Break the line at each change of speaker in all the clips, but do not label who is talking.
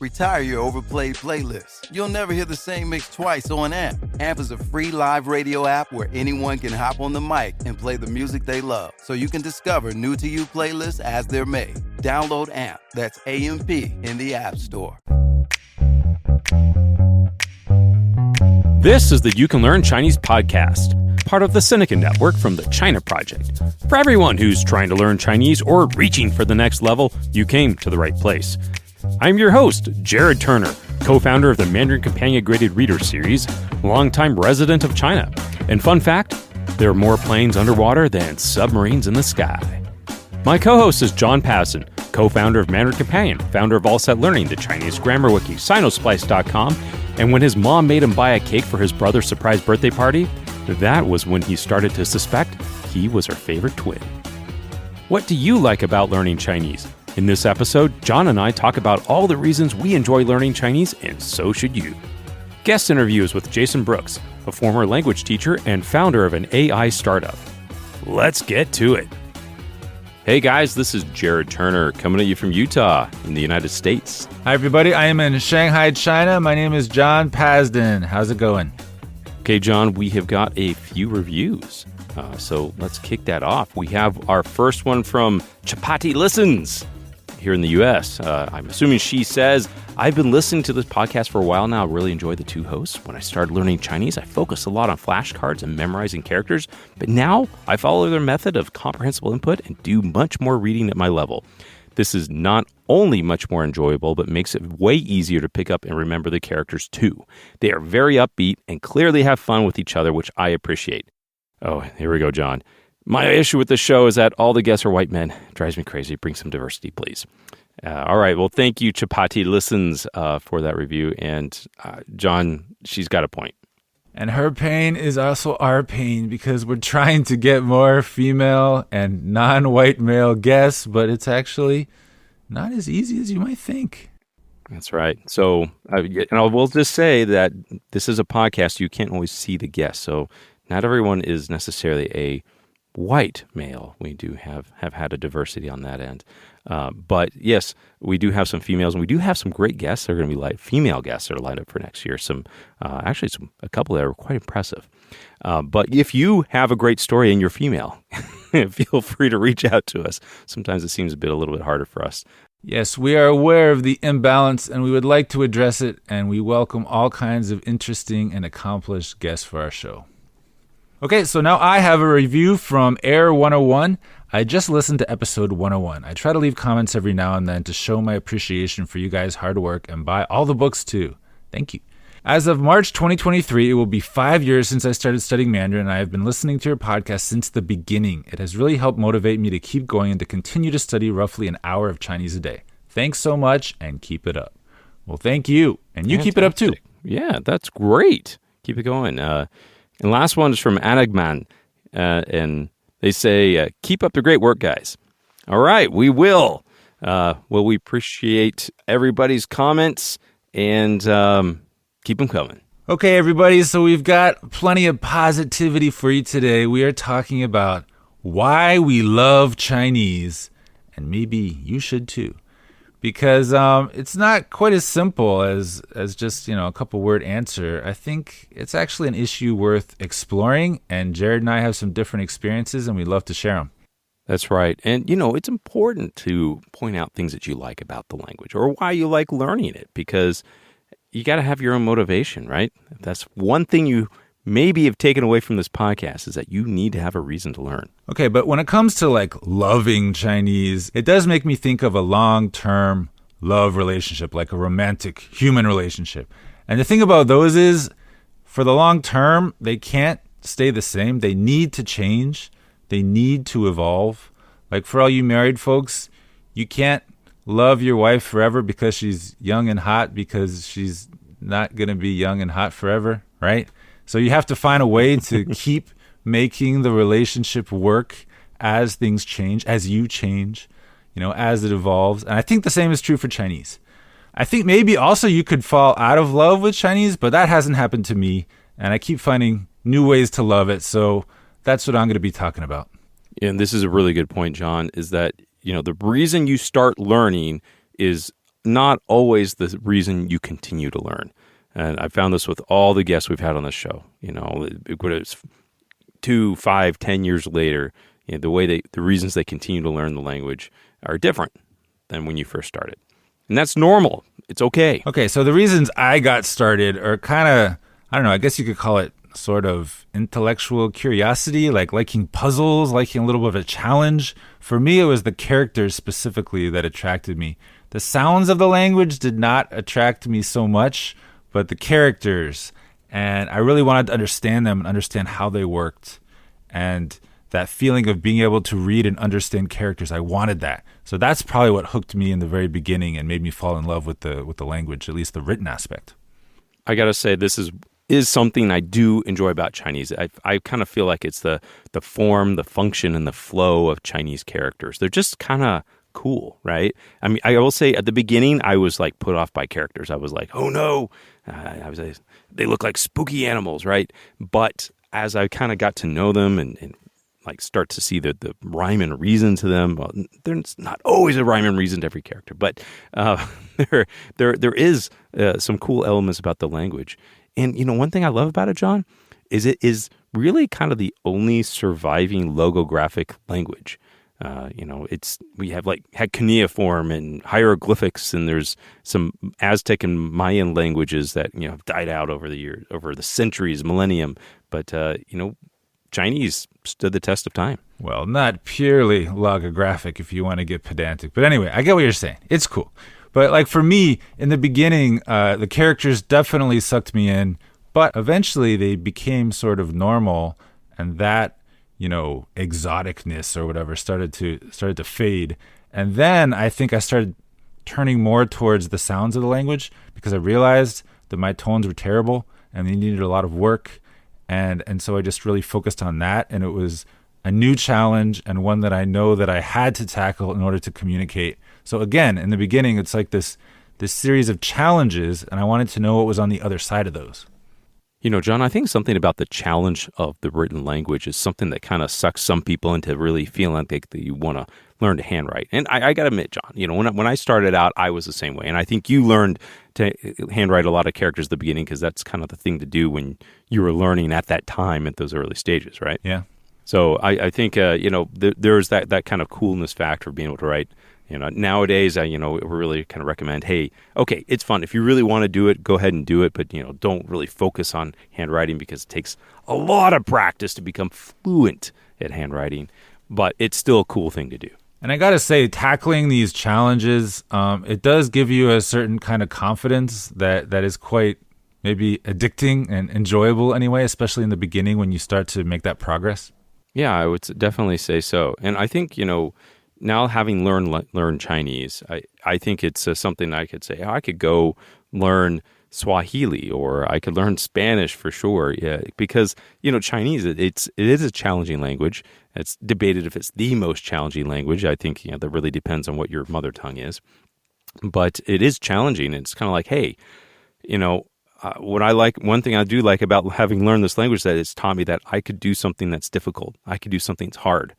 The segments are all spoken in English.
Retire your overplayed playlist. You'll never hear the same mix twice on AMP. AMP is a free live radio app where anyone can hop on the mic and play the music they love, so you can discover new-to-you playlists as they're made. Download AMP, that's AMP, in the App Store.
This is the You Can Learn Chinese podcast, part of the Sinica Network from the China Project. For everyone who's trying to learn Chinese or reaching for the next level, you came to the right place. I'm your host, Jared Turner, co-founder of the Mandarin Companion Graded Reader Series, longtime resident of China. And fun fact, there are more planes underwater than submarines in the sky. My co-host is John Passon, co-founder of Mandarin Companion, founder of AllSet Learning, the Chinese grammar wiki, Sinosplice.com, and when his mom made him buy a cake for his brother's surprise birthday party, that was when he started to suspect he was her favorite twin. What do you like about learning Chinese? In this episode, John and I talk about all the reasons we enjoy learning Chinese, and so should you. Guest interviews with Jason Brooks, a former language teacher and founder of an AI startup. Let's get to it. Hey guys, this is Jared Turner coming at you from Utah in the United States.
Hi everybody, I am in Shanghai, China. My name is John Pasden. How's it going?
Okay, John, we have got a few reviews. So let's kick that off. We have our first one from Chapati Listens here in the U.S. I'm assuming she says, I've been listening to this podcast for a while now. I really enjoy the two hosts. When I started learning Chinese, I focused a lot on flashcards and memorizing characters, but now I follow their method of comprehensible input and do much more reading at my level. This is not only much more enjoyable, but makes it way easier to pick up and remember the characters too. They are very upbeat and clearly have fun with each other, which I appreciate. Oh, here we go, John. My issue with the show is that all the guests are white men. It drives me crazy. Bring some diversity, please. All right. Well, thank you, Chapati Listens, for that review. And John, she's got a point.
And her pain is also our pain because we're trying to get more female and non-white male guests, but it's actually not as easy as you might think.
That's right. So, and I will just say that this is a podcast. You can't always see the guests. So not everyone is necessarily a white male. We do have had a diversity on that end. But yes, we do have some females, and we do have some great guests that are going to be female guests that are lined up for next year. A couple that are quite impressive. But if you have a great story and you're female, feel free to reach out to us. Sometimes it seems a little bit harder for us.
Yes, we are aware of the imbalance, and we would like to address it, and we welcome all kinds of interesting and accomplished guests for our show. Okay, so now I have a review from Air 101. I just listened to episode 101. I try to leave comments every now and then to show my appreciation for you guys' hard work and buy all the books too. Thank you. As of March 2023, it will be 5 years since I started studying Mandarin, and I have been listening to your podcast since the beginning. It has really helped motivate me to keep going and to continue to study roughly an hour of Chinese a day. Thanks so much, and keep it up. Well, thank you. And you keep it up too.
Yeah, that's great. Keep it going. And last one is from Anagman, and they say, keep up the great work, guys. All right, we will. We appreciate everybody's comments, and keep them coming.
Okay, everybody, so we've got plenty of positivity for you today. We are talking about why we love Chinese, and maybe you should too. Because it's not quite as simple as just, a couple word answer. I think it's actually an issue worth exploring, and Jared and I have some different experiences, and we'd love to share them.
That's right. And, it's important to point out things that you like about the language or why you like learning it, because you got to have your own motivation, right? That's one thing you maybe have taken away from this podcast, is that you need to have a reason to learn.
Okay, but when it comes to loving Chinese, it does make me think of a long-term love relationship, like a romantic human relationship. And the thing about those is, for the long term, they can't stay the same. They need to change. They need to evolve. Like for all you married folks, you can't love your wife forever because she's young and hot, because she's not going to be young and hot forever, right? So you have to find a way to keep making the relationship work as things change, as you change, as it evolves. And I think the same is true for Chinese. I think maybe also you could fall out of love with Chinese, but that hasn't happened to me. And I keep finding new ways to love it. So that's what I'm going to be talking about.
And this is a really good point, John, is that, the reason you start learning is not always the reason you continue to learn. And I found this with all the guests we've had on this show. Whether it's 2, 5, 10 years later, the reasons they continue to learn the language are different than when you first started. And that's normal. It's okay.
Okay, so the reasons I got started are kind of, I don't know, I guess you could call it sort of intellectual curiosity, like liking puzzles, liking a little bit of a challenge. For me, it was the characters specifically that attracted me. The sounds of the language did not attract me so much, but the characters. And I really wanted to understand them and understand how they worked. And that feeling of being able to read and understand characters, I wanted that. So that's probably what hooked me in the very beginning and made me fall in love with the language, at least the written aspect.
I got to say, this is something I do enjoy about Chinese. I kind of feel like it's the form, the function, and the flow of Chinese characters. They're just kind of cool, right? I mean, I will say at the beginning, I was like put off by characters. I was like, oh no, they look like spooky animals, right? But as I kind of got to know them and like start to see the rhyme and reason to them. Well, there's not always a rhyme and reason to every character, but there is some cool elements about the language. And one thing I love about it, John, is it is really kind of the only surviving logographic language. We have had cuneiform and hieroglyphics, and there's some Aztec and Mayan languages that have died out over the years, over the centuries, millennium. But Chinese stood the test of time.
Well, not purely logographic if you want to get pedantic. But anyway, I get what you're saying. It's cool. But like for me, in the beginning, the characters definitely sucked me in. But eventually they became sort of normal. And that, exoticness or whatever started to fade. And then I think I started turning more towards the sounds of the language because I realized that my tones were terrible and they needed a lot of work. And so I just really focused on that, and it was a new challenge and one that I know that I had to tackle in order to communicate. So again, in the beginning, it's like this series of challenges, and I wanted to know what was on the other side of those.
John, I think something about the challenge of the written language is something that kind of sucks some people into really feeling like you want to learn to handwrite. And I got to admit, John, when I started out, I was the same way. And I think you learned to handwrite a lot of characters at the beginning because that's kind of the thing to do when you were learning at that time at those early stages, right?
Yeah.
So I think, there's that kind of coolness factor of being able to write. Nowadays, we really kind of recommend, hey, okay, it's fun. If you really want to do it, go ahead and do it. But, don't really focus on handwriting because it takes a lot of practice to become fluent at handwriting. But it's still a cool thing to do.
And I got to say, tackling these challenges, it does give you a certain kind of confidence that is quite maybe addicting and enjoyable anyway, especially in the beginning when you start to make that progress.
Yeah, I would definitely say so. And I think, now having learned Chinese, I think it's something I could say, I could go learn Swahili or I could learn Spanish for sure. Yeah, because, Chinese, it is a challenging language. It's debated if it's the most challenging language. I think, that really depends on what your mother tongue is. But it is challenging. It's kind of like, hey, one thing I do like about having learned this language that it's taught me that I could do something that's difficult. I could do something that's hard.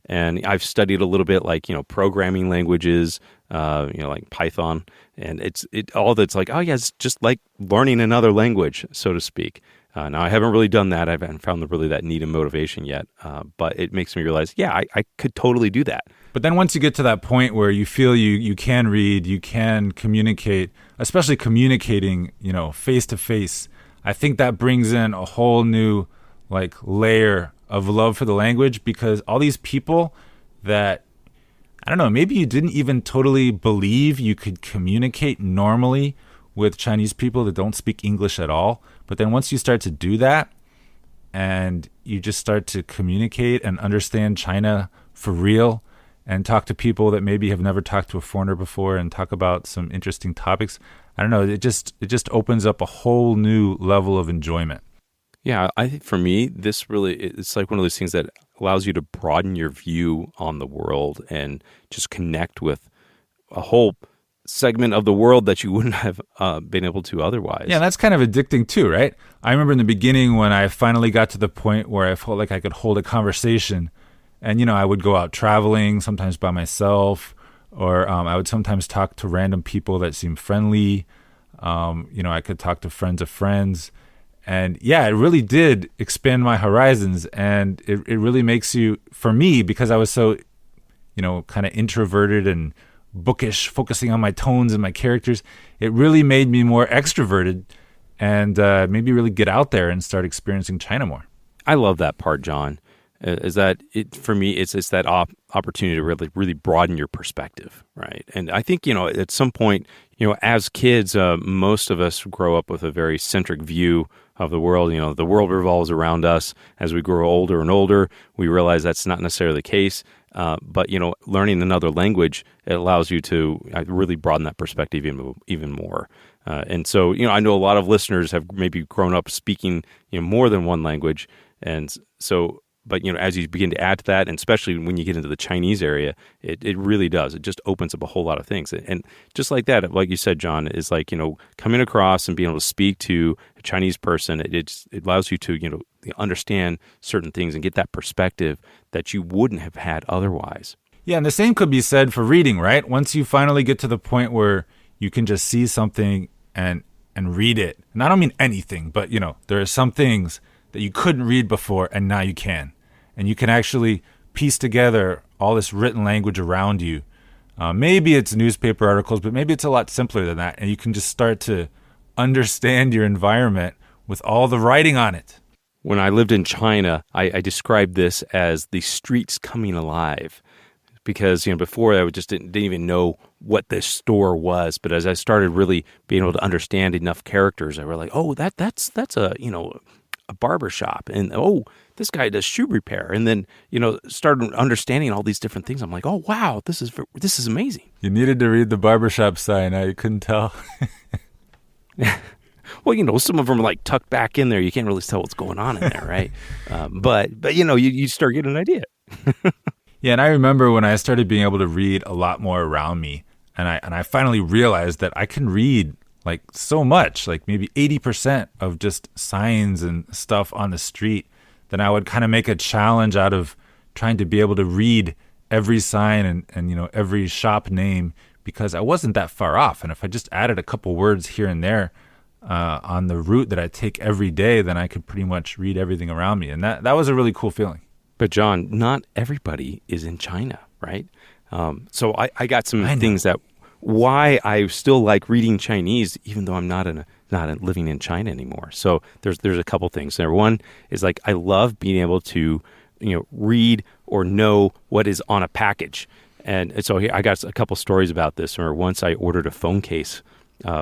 And I've studied a little bit like, programming languages, like Python. And it's like, oh yeah, it's just like learning another language, so to speak. Now, I haven't really done that. I haven't found really that need and motivation yet. But it makes me realize, yeah, I could totally do that.
But then once you get to that point where you feel you can read, you can communicate, especially communicating, face to face, I think that brings in a whole new layer of love for the language because all these people that, I don't know, maybe you didn't even totally believe you could communicate normally with Chinese people that don't speak English at all. But then once you start to do that and you just start to communicate and understand China for real and talk to people that maybe have never talked to a foreigner before and talk about some interesting topics, I don't know, it just opens up a whole new level of enjoyment.
Yeah, I think for me, it's like one of those things that allows you to broaden your view on the world and just connect with a whole segment of the world that you wouldn't have been able to otherwise.
Yeah, that's kind of addicting too, right? I remember in the beginning when I finally got to the point where I felt like I could hold a conversation and, I would go out traveling, sometimes by myself, or I would sometimes talk to random people that seemed friendly. I could talk to friends of friends. And yeah, it really did expand my horizons. And it really makes you, for me, because I was so, kind of introverted and bookish, focusing on my tones and my characters, it really made me more extroverted and made me really get out there and start experiencing China more.
I love that part, John. Is that it for me? It's that opportunity to really broaden your perspective, right? And I think at some point, as kids, most of us grow up with a very centric view of the world. The world revolves around us. As we grow older and older, we realize that's not necessarily the case. But learning another language, it allows you to really broaden that perspective even more. And so, I know a lot of listeners have maybe grown up speaking more than one language, and so. But, as you begin to add to that, and especially when you get into the Chinese area, it really does. It just opens up a whole lot of things. And just like that, like you said, John, is like, coming across and being able to speak to a Chinese person, it allows you to, understand certain things and get that perspective that you wouldn't have had otherwise.
Yeah, and the same could be said for reading, right? Once you finally get to the point where you can just see something and read it. And I don't mean anything, but, there are some things that you couldn't read before, and now you can. And you can actually piece together all this written language around you. Maybe it's newspaper articles, but maybe it's a lot simpler than that. And you can just start to understand your environment with all the writing on it.
When I lived in China, I described this as the streets coming alive. Because before I just didn't even know what this store was, but as I started really being able to understand enough characters, I realized, oh, that's a barber shop, and oh, this guy does shoe repair, and then started understanding all these different things. I'm like, oh wow, this is amazing.
You needed to read the barbershop sign. You couldn't tell.
Well, some of them are like tucked back in there. You can't really tell what's going on in there, right? But you start getting an idea.
Yeah, and I remember when I started being able to read a lot more around me, and I finally realized that I can read like so much, like maybe 80% of just signs and stuff on the street, then I would kind of make a challenge out of trying to be able to read every sign and every shop name, because I wasn't that far off. And if I just added a couple words here and there on the route that I take every day, then I could pretty much read everything around me. And that was a really cool feeling.
But John, not everybody is in China, right? So I got some things that why I still like reading Chinese, even though I'm not living in China anymore. So there's a couple things. Number one is like I love being able to read or know what is on a package. And so I got a couple stories about this. Or once I ordered a phone case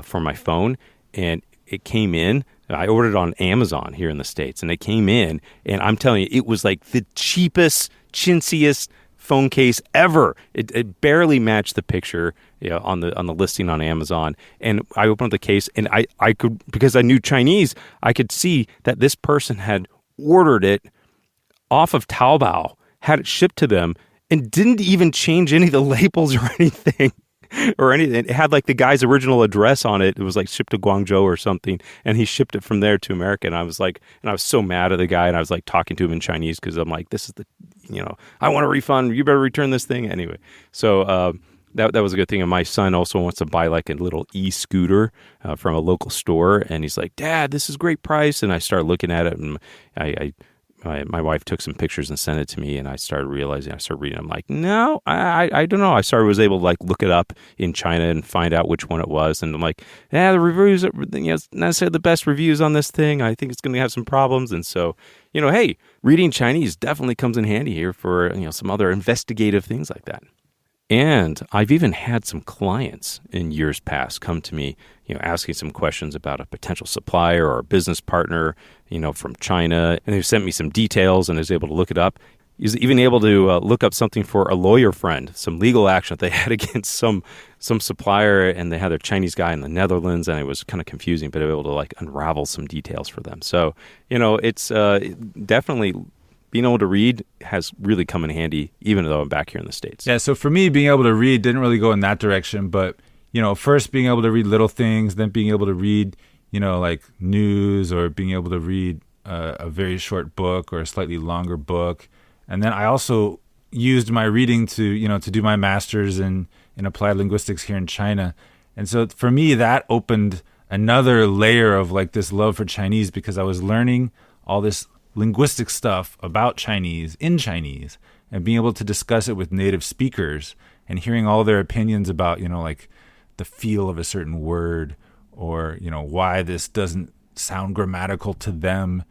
for my phone, and it came in. I ordered it on Amazon here in the States, and it came in, and I'm telling you, it was like the cheapest, chintziest phone case ever. It barely matched the picture on the listing on Amazon. And I opened up the case, and I could, because I knew Chinese, I could see that this person had ordered it off of Taobao, had it shipped to them, and didn't even change any of the labels or anything. Or anything. It had like the guy's original address on it. It was like shipped to Guangzhou or something, and he shipped it from there to America. And I was so mad at the guy, and I was like talking to him in Chinese because I'm like, this is I want a refund. You better return this thing anyway. So that was a good thing. And my son also wants to buy like a little e-scooter from a local store, and he's like, Dad, this is a great price. And I started looking at it, and my wife took some pictures and sent it to me, and I started reading. I'm like, no, I don't know. I was able to like look it up in China and find out which one it was. And I'm like, the reviews are, it's not necessarily the best reviews on this thing. I think it's going to have some problems. And so, hey, reading Chinese definitely comes in handy here for, some other investigative things like that. And I've even had some clients in years past come to me, asking some questions about a potential supplier or a business partner, from China. And they've sent me some details, and I was able to look it up. He was even able to look up something for a lawyer friend, some legal action that they had against some supplier, and they had their Chinese guy in the Netherlands, and it was kind of confusing, but I was able to like unravel some details for them. So, it's definitely being able to read has really come in handy, even though I'm back here in the States.
Yeah, so for me, being able to read didn't really go in that direction, but, first being able to read little things, then being able to read, like news, or being able to read a very short book or a slightly longer book. And then I also used my reading to, to do my master's in in applied linguistics here in China. And so for me, that opened another layer of like this love for Chinese, because I was learning all this linguistic stuff about Chinese in Chinese and being able to discuss it with native speakers and hearing all their opinions about, like the feel of a certain word, or, why this doesn't sound grammatical to them,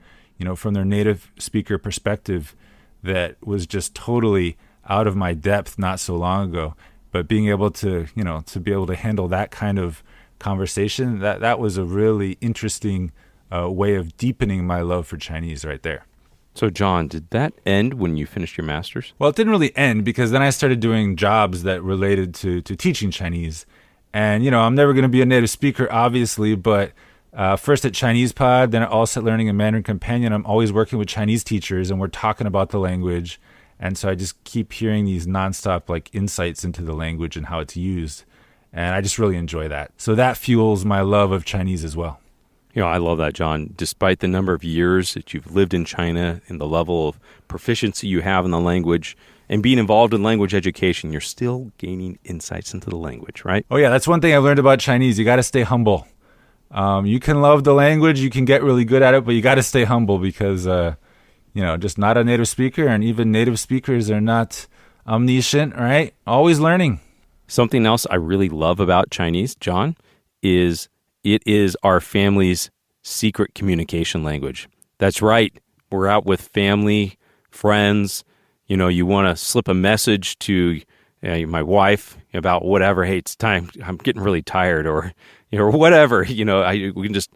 from their native speaker perspective. That was just totally out of my depth not so long ago. But being able to, to be able to handle that kind of conversation, that was a really interesting way of deepening my love for Chinese right there.
So, John, did that end when you finished your master's?
Well, it didn't really end, because then I started doing jobs that related to teaching Chinese. And, I'm never going to be a native speaker, obviously, but first at Chinese Pod, then at All Set Learning and Mandarin Companion, I'm always working with Chinese teachers, and we're talking about the language. And so I just keep hearing these nonstop like insights into the language and how it's used. And I just really enjoy that. So that fuels my love of Chinese as well.
I love that, John. Despite the number of years that you've lived in China and the level of proficiency you have in the language and being involved in language education, you're still gaining insights into the language, right?
Oh, yeah. That's one thing I've learned about Chinese. You got to stay humble. You can love the language. You can get really good at it, but you got to stay humble, because just not a native speaker, and even native speakers are not omniscient, right? Always learning.
Something else I really love about Chinese, John, is it is our family's secret communication language. That's right. We're out with family, friends. You want to slip a message to my wife about whatever. Hey, it's time. I'm getting really tired, or whatever. We can just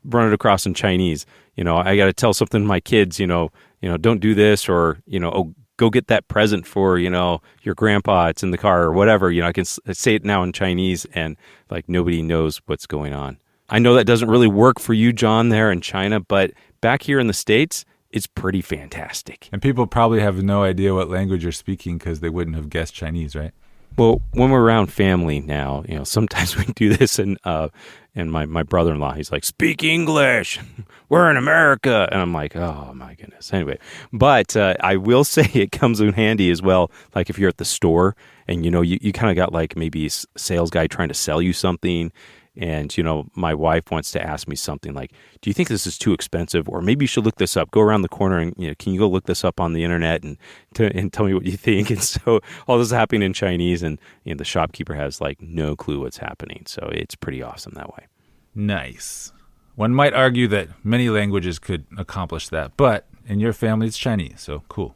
run it across in Chinese. I got to tell something to my kids. Don't do this, or oh, go get that present for your grandpa. It's in the car, or whatever. I can say it now in Chinese, and like nobody knows what's going on. I know that doesn't really work for you, John, there in China, but back here in the States, it's pretty fantastic.
And people probably have no idea what language you're speaking, because they wouldn't have guessed Chinese, right?
Well, when we're around family now, sometimes we do this, and my brother-in-law, he's like, speak English. We're in America. And I'm like, oh, my goodness. Anyway, but I will say it comes in handy as well. Like if you're at the store and, you kind of got like maybe a sales guy trying to sell you something. And, my wife wants to ask me something like, do you think this is too expensive? Or maybe you should look this up. Go around the corner and, can you go look this up on the internet and tell me what you think? And so all this is happening in Chinese, and the shopkeeper has like no clue what's happening. So it's pretty awesome that way.
Nice. One might argue that many languages could accomplish that, but in your family, it's Chinese. So cool.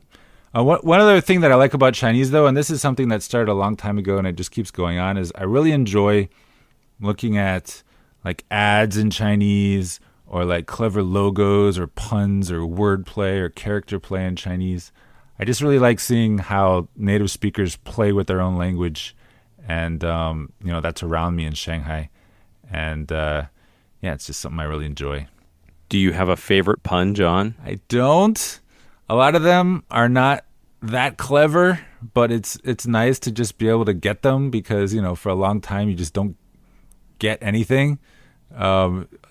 One other thing that I like about Chinese, though, and this is something that started a long time ago and it just keeps going on, is I really enjoy looking at like ads in Chinese, or like clever logos or puns or wordplay or character play in Chinese. I just really like seeing how native speakers play with their own language, and that's around me in Shanghai. And it's just something I really enjoy.
Do you have a favorite pun, John?
I don't. A lot of them are not that clever, but it's nice to just be able to get them, because for a long time you just don't get anything.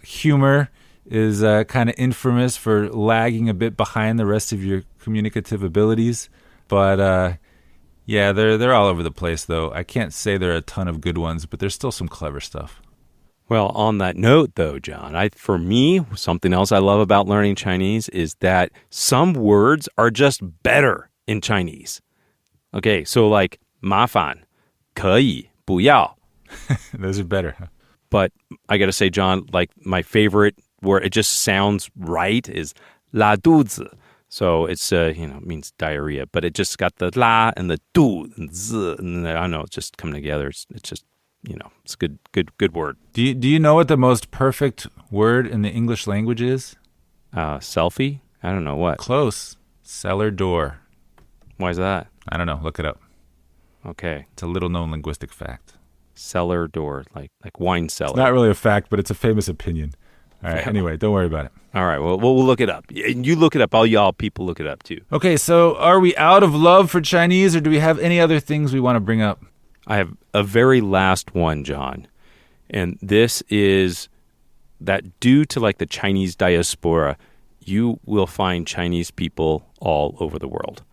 Humor is kind of infamous for lagging a bit behind the rest of your communicative abilities, but they're all over the place, though. I can't say there are a ton of good ones, but there's still some clever stuff.
Well, on that note, though, John, for me, something else I love about learning Chinese is that some words are just better in Chinese. Okay, so like 麻烦, 可以, 不要.
Those are better, huh?
But I got to say, John, like my favorite where it just sounds right is 拉肚子. So it's, it means diarrhea, but it just got the la and the du and z, and I don't know, it's just coming together. It's just, it's a good word.
Do you know what the most perfect word in the English language is?
Selfie? I don't know what.
Close. Cellar door.
Why is that?
I don't know. Look it up.
Okay.
It's a little known linguistic fact.
Cellar door, like wine cellar.
It's not really a fact, but it's a famous opinion. All right. Anyway, don't worry about it.
All right. Well, we'll look it up. You look it up. All y'all people look it up too.
Okay. So are we out of love for Chinese, or do we have any other things we want to bring up?
I have a very last one, John. And this is that due to like the Chinese diaspora, you will find Chinese people all over the world.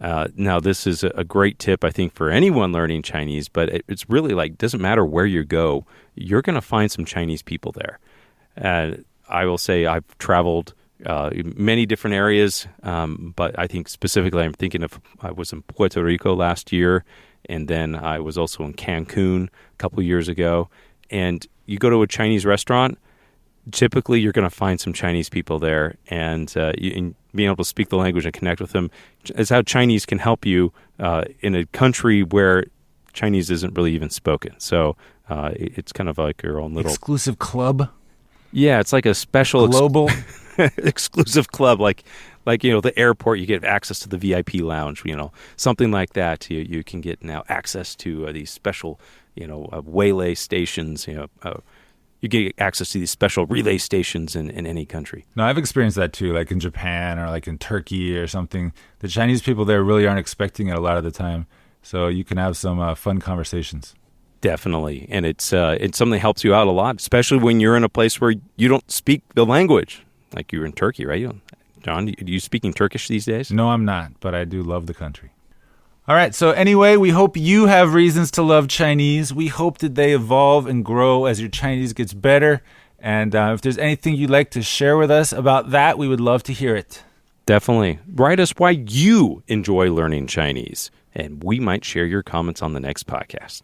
Now, this is a great tip, I think, for anyone learning Chinese, but it's really like, doesn't matter where you go, you're going to find some Chinese people there. I will say I've traveled many different areas, but I think specifically I'm thinking of, I was in Puerto Rico last year, and then I was also in Cancun a couple of years ago. And you go to a Chinese restaurant, typically you're going to find some Chinese people there, and being able to speak the language and connect with them is how Chinese can help you in a country where Chinese isn't really even spoken. So it's kind of like your own little
exclusive club.
Yeah, it's like a special
global
exclusive club, like the airport. You get access to the VIP lounge, something like that. You can get now access to these special, waylay stations. You get access to these special relay stations in any country.
No, I've experienced that too, like in Japan or like in Turkey or something. The Chinese people there really aren't expecting it a lot of the time, so you can have some fun conversations.
Definitely, and it's something that helps you out a lot, especially when you're in a place where you don't speak the language. Like you were in Turkey, right? John, are you speaking Turkish these days?
No, I'm not, but I do love the country. All right, so anyway, we hope you have reasons to love Chinese. We hope that they evolve and grow as your Chinese gets better. And if there's anything you'd like to share with us about that, we would love to hear it.
Definitely. Write us why you enjoy learning Chinese, and we might share your comments on the next podcast.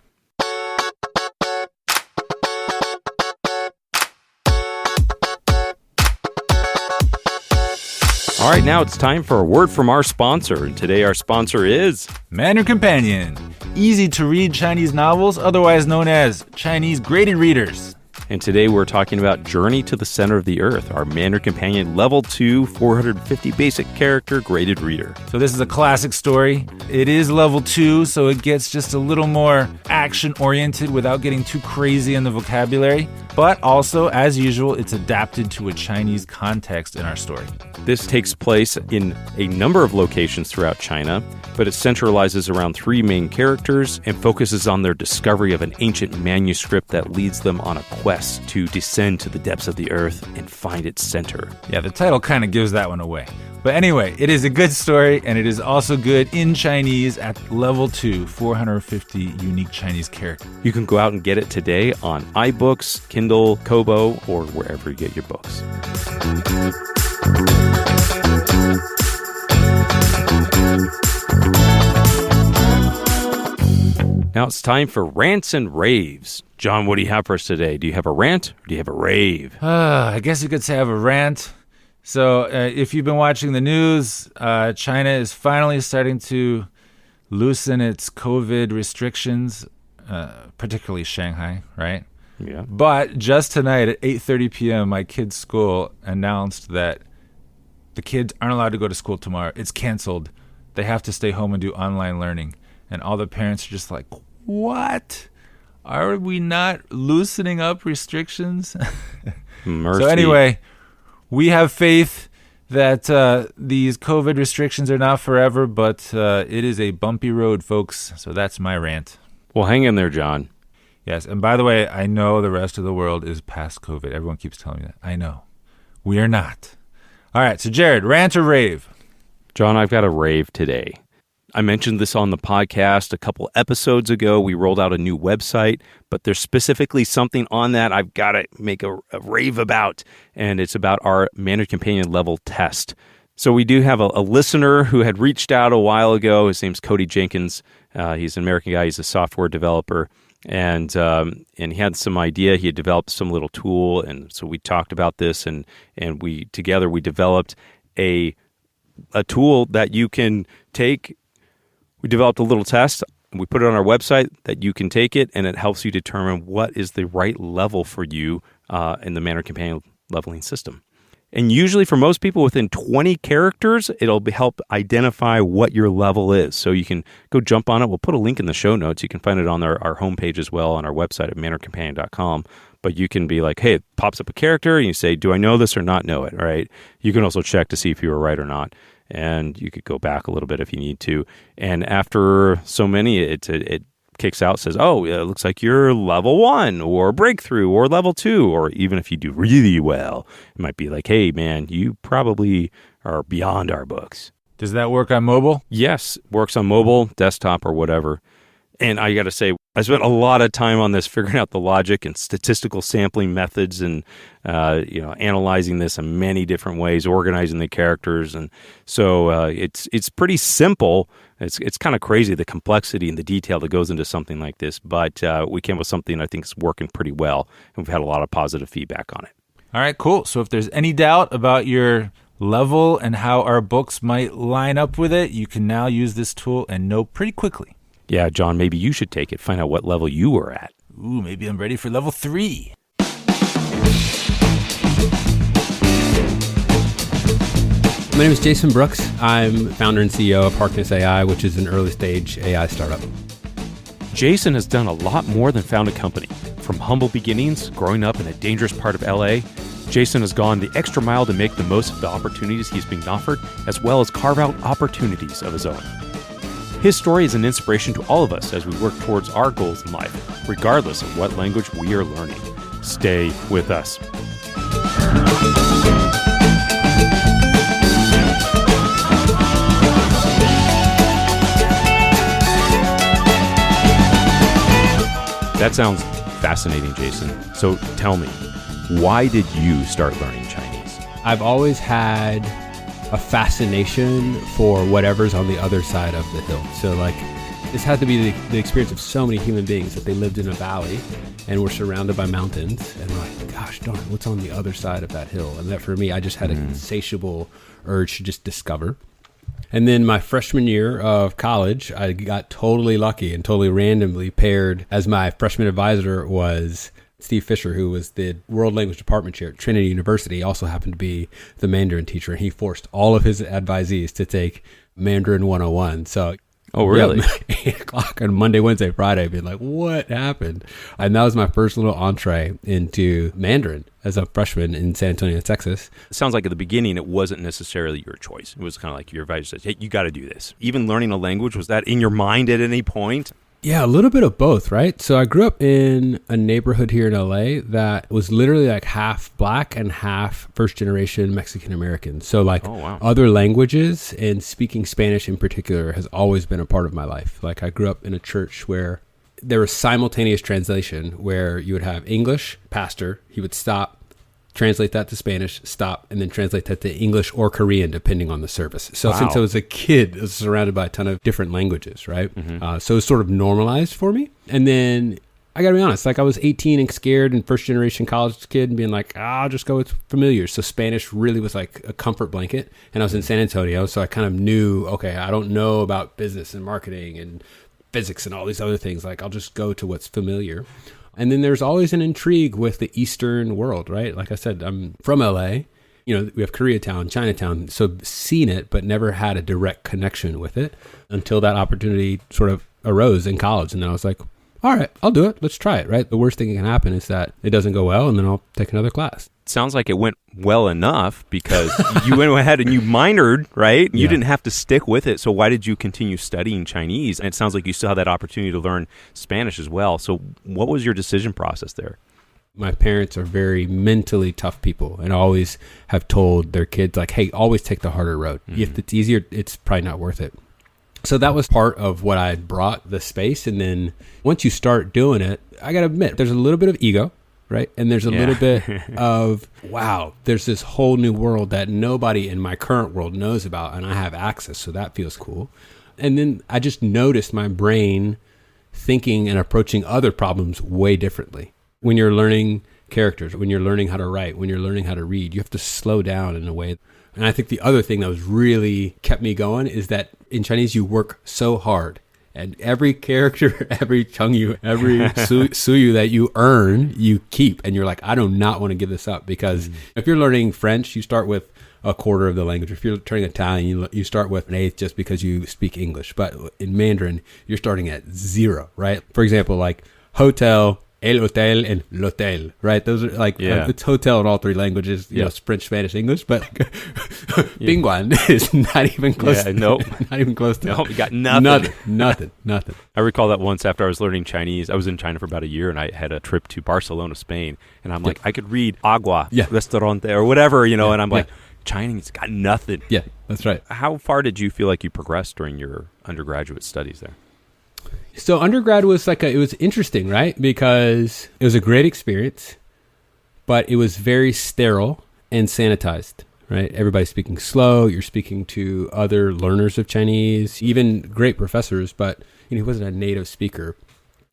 All right, now it's time for a word from our sponsor. And today our sponsor is
Mandarin Companion, easy-to-read Chinese novels, otherwise known as Chinese graded readers.
And today we're talking about Journey to the Center of the Earth, our Mandarin Companion Level 2, 450 basic character graded reader.
So this is a classic story. It is Level 2, so it gets just a little more action-oriented without getting too crazy in the vocabulary. But also, as usual, it's adapted to a Chinese context in our story.
This takes place in a number of locations throughout China, but it centralizes around three main characters and focuses on their discovery of an ancient manuscript that leads them on a quest to descend to the depths of the earth and find its center.
Yeah, the title kind of gives that one away. But anyway, it is a good story, and it is also good in Chinese at Level 2, 450 unique Chinese characters.
You can go out and get it today on iBooks, Kindle, Kobo, or wherever you get your books. Now it's time for rants and raves. John, what do you have for us today? Do you have a rant or do you have a rave?
I guess you could say I have a rant. So if you've been watching the news, China is finally starting to loosen its COVID restrictions, particularly Shanghai, right?
Yeah.
But just tonight at 8:30 p.m., my kid's school announced that the kids aren't allowed to go to school tomorrow. It's canceled. They have to stay home and do online learning. And all the parents are just like, what? Are we not loosening up restrictions?
Mercy.
So anyway, we have faith that these COVID restrictions are not forever, but it is a bumpy road, folks. So that's my rant.
Well, hang in there, John.
Yes, and by the way, I know the rest of the world is past COVID. Everyone keeps telling me that. I know. We are not. All right, so Jared, rant or rave?
John, I've got a rave today. I mentioned this on the podcast a couple episodes ago. We rolled out a new website, but there's specifically something on that I've got to make a rave about, and it's about our Mandarin Companion level test. So we do have a listener who had reached out a while ago. His name's Cody Jenkins. He's an American guy. He's a software developer, and he had some idea. He had developed some little tool, and so we talked about this, and we together we developed a tool that you can take. We developed a little test, and we put it on our website that you can take it, and it helps you determine what is the right level for you in the Mandarin Companion leveling system. And usually for most people, within 20 characters, it'll help identify what your level is. So you can go jump on it. We'll put a link in the show notes. You can find it on our homepage as well on our website at mandarincompanion.com. But you can be like, hey, it pops up a character, and you say, do I know this or not know it, right? You can also check to see if you were right or not. And you could go back a little bit if you need to. And after so many, it kicks out, says, oh, it looks like you're level 1 or breakthrough or level 2. Or even if you do really well, it might be like, hey, man, you probably are beyond our books.
Does that work on mobile?
Yes, works on mobile, desktop, or whatever. And I got to say, I spent a lot of time on this, figuring out the logic and statistical sampling methods, and analyzing this in many different ways, organizing the characters, and so it's pretty simple. It's kind of crazy, the complexity and the detail that goes into something like this, but we came up with something I think is working pretty well, and we've had a lot of positive feedback on it.
All right, cool. So if there's any doubt about your level and how our books might line up with it, you can now use this tool and know pretty quickly.
Yeah, John, maybe you should take it, find out what level you were at.
Ooh, maybe I'm ready for level 3.
My name is Jason Brooks. I'm founder and CEO of Harkness AI, which is an early stage AI startup.
Jason has done a lot more than found a company. From humble beginnings, growing up in a dangerous part of LA, Jason has gone the extra mile to make the most of the opportunities he's being offered, as well as carve out opportunities of his own. His story is an inspiration to all of us as we work towards our goals in life, regardless of what language we are learning. Stay with us. That sounds fascinating, Jason. So tell me, why did you start learning Chinese?
I've always had a fascination for whatever's on the other side of the hill. So this had to be the experience of so many human beings that they lived in a valley and were surrounded by mountains, and we're like, gosh darn, what's on the other side of that hill? And that for me, I just had an insatiable urge to just discover. And then my freshman year of college, I got totally lucky and totally randomly paired as my freshman advisor was Steve Fisher, who was the World Language Department chair at Trinity University. He also happened to be the Mandarin teacher, and he forced all of his advisees to take Mandarin 101. So,
oh, really?
8 o'clock on Monday, Wednesday, Friday, being like, what happened? And that was my first little entree into Mandarin as a freshman in San Antonio, Texas.
It sounds like at the beginning, it wasn't necessarily your choice. It was kind of like your advisor says, hey, you got to do this. Even learning a language, was that in your mind at any point?
Yeah, a little bit of both, right? So I grew up in a neighborhood here in LA that was literally like half black and half first generation Mexican American. So other languages and speaking Spanish in particular has always been a part of my life. Like I grew up in a church where there was simultaneous translation where you would have English, pastor, he would stop, translate that to Spanish, stop, and then translate that to English or Korean, depending on the service. So since I was a kid, I was surrounded by a ton of different languages, right? Mm-hmm. So it was sort of normalized for me. And then I got to be honest, I was 18 and scared and first generation college kid and being like, I'll just go with familiar. So Spanish really was like a comfort blanket. And I was in San Antonio, so I kind of knew, okay, I don't know about business and marketing and physics and all these other things. I'll just go to what's familiar. And then there's always an intrigue with the Eastern world, right? Like I said, I'm from LA. We have Koreatown, Chinatown. So seen it, but never had a direct connection with it until that opportunity sort of arose in college. And then I was like, all right, I'll do it. Let's try it, right? The worst thing that can happen is that it doesn't go well, and then I'll take another class.
Sounds like it went well enough because you went ahead and you minored, right? You didn't have to stick with it. So why did you continue studying Chinese? And it sounds like you still had that opportunity to learn Spanish as well. So what was your decision process there?
My parents are very mentally tough people and always have told their kids, hey, always take the harder road. Mm-hmm. If it's easier, it's probably not worth it. So that was part of what I brought the space. And then once you start doing it, I got to admit, there's a little bit of ego. Right. And there's a little bit of, wow, there's this whole new world that nobody in my current world knows about, and I have access. So that feels cool. And then I just noticed my brain thinking and approaching other problems way differently. When you're learning characters, when you're learning how to write, when you're learning how to read, you have to slow down in a way. And I think the other thing that was really kept me going is that in Chinese, you work so hard. And every character, every chengyu, every suyu that you earn, you keep. And you're like, I do not want to give this up. Because if you're learning French, you start with a quarter of the language. If you're learning Italian, you start with an eighth just because you speak English. But in Mandarin, you're starting at 0, right? For example, hotel, el hotel, and l'hotel, right? Those are it's hotel in all 3 languages, French, Spanish, English, but Bingguan is not even close. Not even close to
Nope, you got nothing.
Nothing.
I recall that once after I was learning Chinese, I was in China for about a year and I had a trip to Barcelona, Spain. And I'm like, I could read agua, restaurante, or whatever, and I'm like, Chinese got nothing.
Yeah, that's right.
How far did you feel like you progressed during your undergraduate studies there?
So undergrad was it was interesting, right? Because it was a great experience, but it was very sterile and sanitized, right? Everybody's speaking slow. You're speaking to other learners of Chinese, even great professors, but he wasn't a native speaker.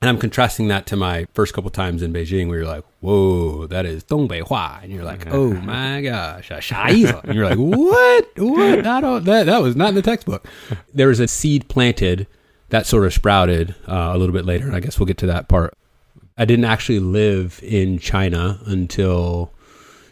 And I'm contrasting that to my first couple times in Beijing where you're like, whoa, that is Dongbei and you're like, oh my gosh, and you're like, what? That was not in the textbook. There was a seed planted that sort of sprouted a little bit later, and I guess we'll get to that part. I didn't actually live in China until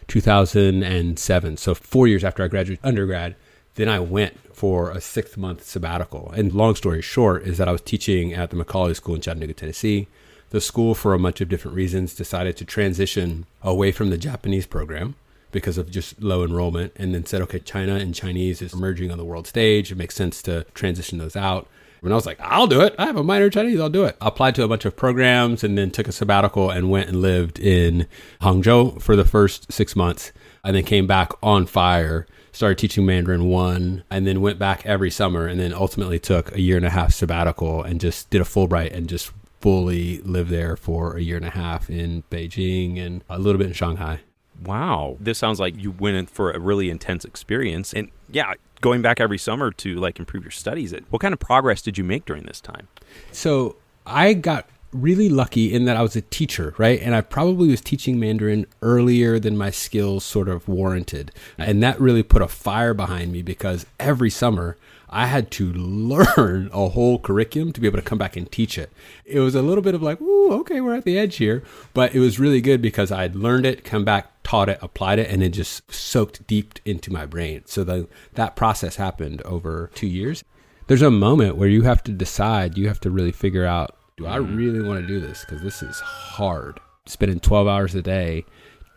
2007, so 4 years after I graduated undergrad. Then I went for a 6-month sabbatical. And long story short is that I was teaching at the Macaulay School in Chattanooga, Tennessee. The school, for a bunch of different reasons, decided to transition away from the Japanese program because of just low enrollment, and then said, okay, China and Chinese is emerging on the world stage. It makes sense to transition those out. And I was like, I'll do it. I have a minor in Chinese. I'll do it. I applied to a bunch of programs and then took a sabbatical and went and lived in Hangzhou for the first 6 months, and then came back on fire, started teaching Mandarin 1, and then went back every summer, and then ultimately took a 1.5-year sabbatical and just did a Fulbright and just fully lived there for a 1.5 years in Beijing and a little bit in Shanghai.
Wow. This sounds like you went in for a really intense experience. And yeah, going back every summer to improve your studies. What kind of progress did you make during this time?
So I got really lucky in that I was a teacher, right? And I probably was teaching Mandarin earlier than my skills sort of warranted. And that really put a fire behind me because every summer I had to learn a whole curriculum to be able to come back and teach it. It was a little bit of like, ooh, okay, we're at the edge here. But it was really good because I'd learned it, come back, taught it, applied it, and it just soaked deep into my brain. So that process happened over 2 years. There's a moment where you have to decide, you have to really figure out, do I really want to do this? Because this is hard. Spending 12 hours a day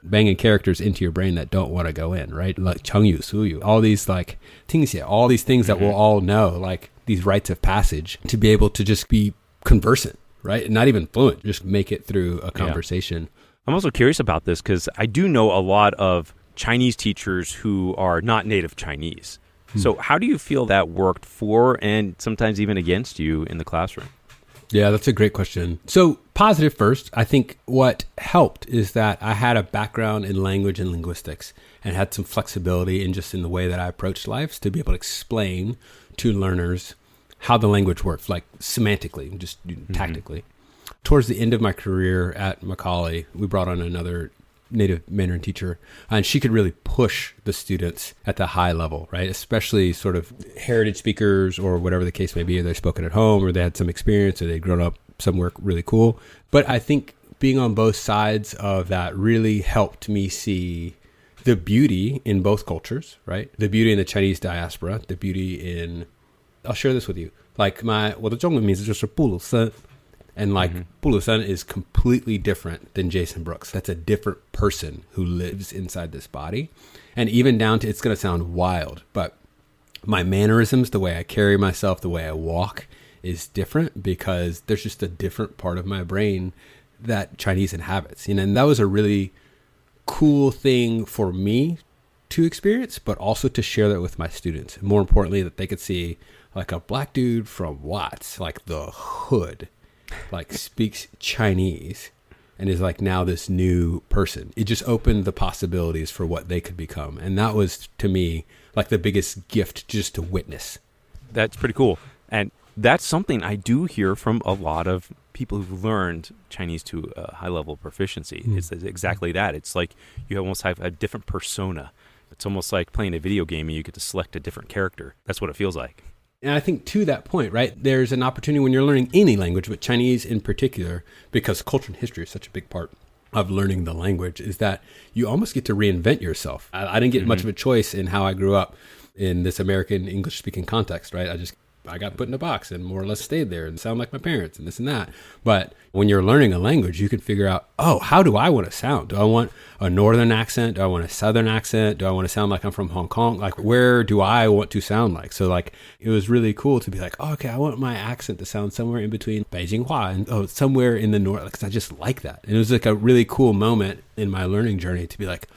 banging characters into your brain that don't want to go in, right? Like Chengyu, Suyu, all these like Tingxie, all these things that we'll all know, like these rites of passage, to be able to just be conversant, right? And not even fluent, just make it through a conversation.
Yeah. I'm also curious about this because I do know a lot of Chinese teachers who are not native Chinese. So how do you feel that worked for and sometimes even against you in the classroom?
Yeah, that's a great question. So positive first, I think what helped is that I had a background in language and linguistics and had some flexibility in just in the way that I approached life to be able to explain to learners how the language works, like semantically, just tactically. Towards the end of my career at Macaulay, we brought on another native Mandarin teacher, and she could really push the students at the high level, right? Especially sort of heritage speakers or whatever the case may be, or they've spoken at home or they had some experience or they'd grown up somewhere really cool. But I think being on both sides of that really helped me see the beauty in both cultures, right? The beauty in the Chinese diaspora, the beauty in, I'll share this with you. Like what the Zhongwen means is just a bulu sen. And like Bulu Sen is completely different than Jason Brooks. That's a different person who lives inside this body. And even down to, it's going to sound wild, but my mannerisms, the way I carry myself, the way I walk is different because there's just a different part of my brain that Chinese inhabits. And that was a really cool thing for me to experience, but also to share that with my students. And more importantly, that they could see like a black dude from Watts, like the hood, like speaks Chinese and is like now this new person. It just opened the possibilities for what they could become. And that was, to me, like the biggest gift just to witness.
That's pretty cool. And that's something I do hear from a lot of people who've learned Chinese to a high level of proficiency. It's exactly that. It's like you almost have a different persona. It's almost like playing a video game and you get to select a different character. That's what it feels like.
And I think to that point, right, there's an opportunity when you're learning any language, but Chinese in particular, because culture and history is such a big part of learning the language, is that you almost get to reinvent yourself. I didn't get much of a choice in how I grew up in this American English-speaking context, right? I got put in a box and more or less stayed there and sound like my parents and this and that. But when you're learning a language, you can figure out, oh, how do I want to sound? Do I want a northern accent? Do I want a southern accent? Do I want to sound like I'm from Hong Kong? Like, where do I want to sound like? So like, it was really cool to be like, oh, okay, I want my accent to sound somewhere in between Beijing Hua and somewhere in the north, because I just like that. And it was like a really cool moment in my learning journey to be like,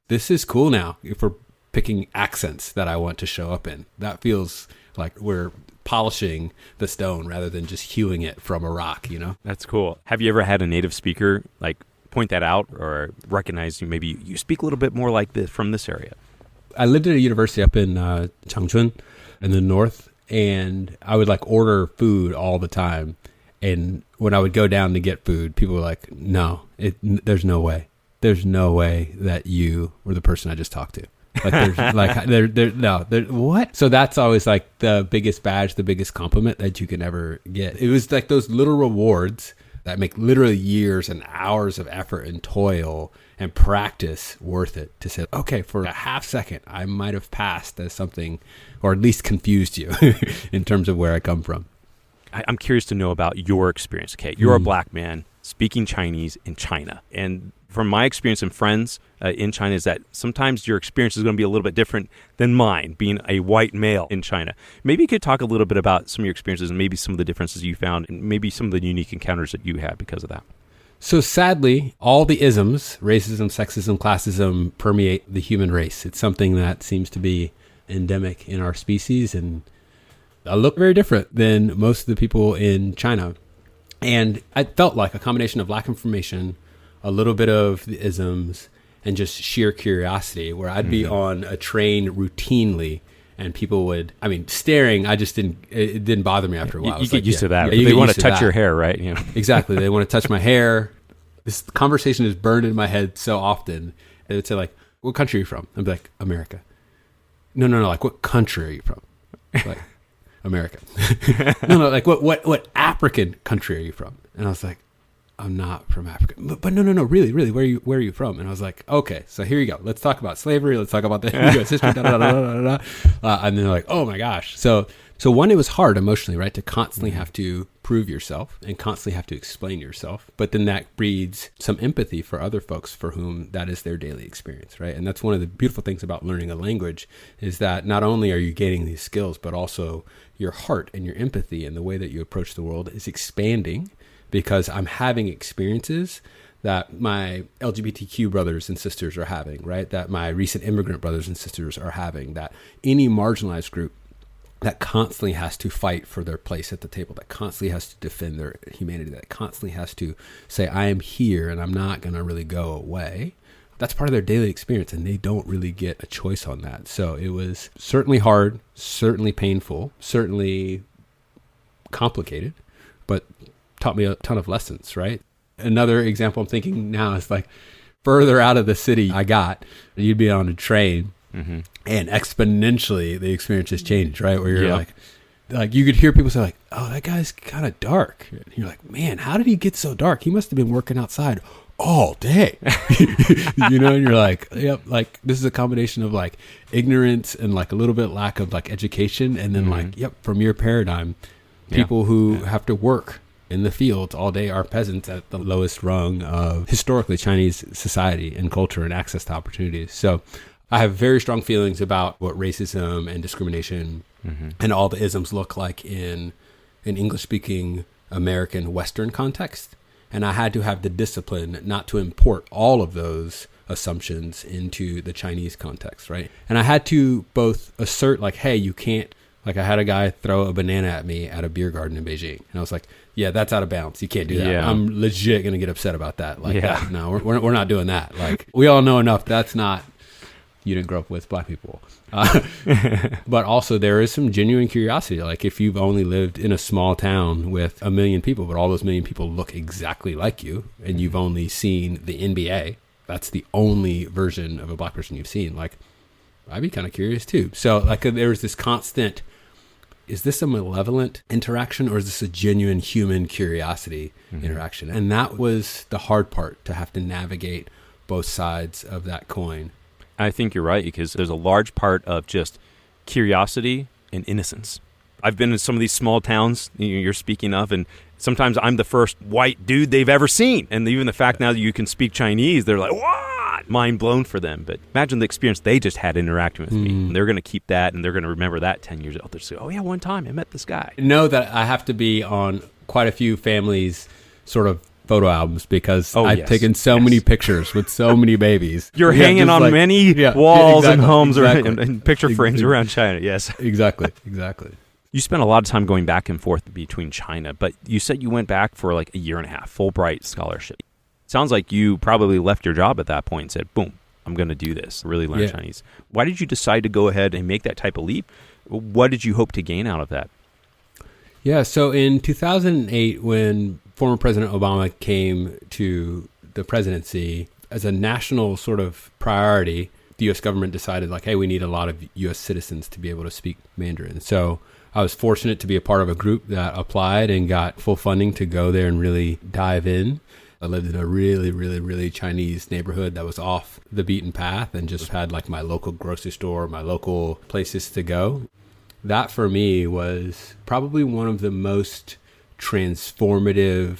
this is cool now. For picking accents that I want to show up in. That feels like we're polishing the stone rather than just hewing it from a rock, you know?
That's cool. Have you ever had a native speaker like point that out or recognize you? Maybe you speak a little bit more like this from this area.
I lived at a university up in Changchun in the north, and I would like order food all the time. And when I would go down to get food, people were like, no, there's no way. There's no way that you were the person I just talked to. Like, there's like, what? So that's always like the biggest badge, the biggest compliment that you can ever get. It was like those little rewards that make literally years and hours of effort and toil and practice worth it to say, okay, for a half second, I might have passed as something, or at least confused you in terms of where I come from.
I'm curious to know about your experience. Okay, you're a black man speaking Chinese in China. And from my experience and friends in China is that sometimes your experience is going to be a little bit different than mine, being a white male in China. Maybe you could talk a little bit about some of your experiences and maybe some of the differences you found and maybe some of the unique encounters that you had because of that.
So sadly, all the isms, racism, sexism, classism, permeate the human race. It's something that seems to be endemic in our species, and I look very different than most of the people in China. And I felt like a combination of lack of information, a little bit of the isms, and just sheer curiosity, where I'd be on a train routinely and people would, staring, it didn't bother me after a while.
You get used to that.
Yeah,
they want to touch your hair, right? You know.
Exactly. They want to touch my hair. This conversation is burned in my head so often. They would say like, what country are you from? I'd be like, America. No, like, what country are you from? Like, America. No, like, what African country are you from? And I was like, I'm not from Africa. But no, really, where are you from? And I was like, okay, so here you go. Let's talk about slavery. Let's talk about the U.S. history. And then they're like, oh my gosh. So one, it was hard emotionally, right? To constantly have to prove yourself and constantly have to explain yourself. But then that breeds some empathy for other folks for whom that is their daily experience, right? And that's one of the beautiful things about learning a language is that not only are you gaining these skills, but also your heart and your empathy and the way that you approach the world is expanding, because I'm having experiences that my LGBTQ brothers and sisters are having, right? That my recent immigrant brothers and sisters are having, that any marginalized group that constantly has to fight for their place at the table, that constantly has to defend their humanity, that constantly has to say, I am here and I'm not going to really go away. That's part of their daily experience, and they don't really get a choice on that. So it was certainly hard, certainly painful, certainly complicated, but taught me a ton of lessons, right? Another example I'm thinking now is like further out of the city I got, you'd be on a train and exponentially the experience has changed, right? Where you're like you could hear people say like, oh, that guy's kind of dark. And you're like, man, how did he get so dark? He must have been working outside all day. You know, and you're like, yep, like this is a combination of like ignorance and like a little bit lack of like education. And then like, yep, from your paradigm, people who have to work in the fields all day are peasants at the lowest rung of historically Chinese society and culture and access to opportunities. So I have very strong feelings about what racism and discrimination and all the isms look like in an English-speaking American Western context. And I had to have the discipline not to import all of those assumptions into the Chinese context, right? And I had to both assert like, hey, you can't, like I had a guy throw a banana at me at a beer garden in Beijing. And I was like, yeah, that's out of bounds. You can't do that.
Yeah.
I'm legit going to get upset about that. Like, no, we're not doing that. Like, we all know enough. That's not, you didn't grow up with black people. But also there is some genuine curiosity. Like if you've only lived in a small town with 1 million people, but all those 1 million people look exactly like you, and you've only seen the NBA, that's the only version of a black person you've seen. Like, I'd be kind of curious too. So like there was this constant, is this a malevolent interaction or is this a genuine human curiosity interaction? And that was the hard part, to have to navigate both sides of that coin.
I think you're right, because there's a large part of just curiosity and innocence. I've been in some of these small towns you're speaking of, and sometimes I'm the first white dude they've ever seen. And even the fact now that you can speak Chinese, they're like, what? Mind blown for them. But imagine the experience they just had interacting with me. And they're going to keep that, and they're going to remember that 10 years old. They'll say, oh yeah, one time I met this guy.
Know that I have to be on quite a few families' sort of photo albums because I've
yes.
taken so many pictures with so many babies.
You're
Yeah,
hanging
just
on
like-
many
yeah,
walls and
exactly,
homes
exactly.
and picture frames around China. Yes.
Exactly.
You spent a lot of time going back and forth between China, but you said you went back for like a year and a half, Fulbright scholarship. Sounds like you probably left your job at that point and said, boom, I'm going to do this, really learn Chinese. Why did you decide to go ahead and make that type of leap? What did you hope to gain out of that?
Yeah, so in 2008, when former President Obama came to the presidency, as a national sort of priority, the U.S. government decided, like, hey, we need a lot of U.S. citizens to be able to speak Mandarin. So I was fortunate to be a part of a group that applied and got full funding to go there and really dive in. I lived in a really, really, really Chinese neighborhood that was off the beaten path and just had like my local grocery store, my local places to go. That for me was probably one of the most transformative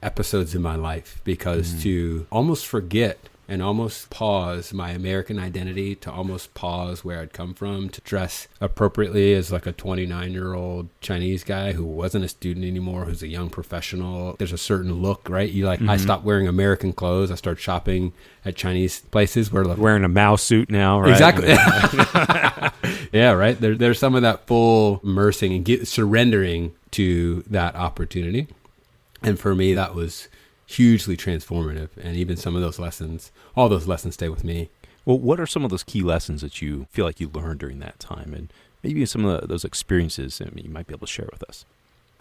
episodes in my life, because to almost forget and almost pause my American identity, to almost pause where I'd come from, to dress appropriately as like a 29-year-old Chinese guy who wasn't a student anymore, who's a young professional. There's a certain look, right? You like, I stopped wearing American clothes. I started shopping at Chinese places where like,
Wearing a Mao suit now, right?
Exactly. Yeah, right. There's some of that full immersing and surrendering to that opportunity. And for me, that was hugely transformative. And even some of those lessons, all those lessons stay with me.
Well, what are some of those key lessons that you feel like you learned during that time? And maybe some of those experiences you might be able to share with us.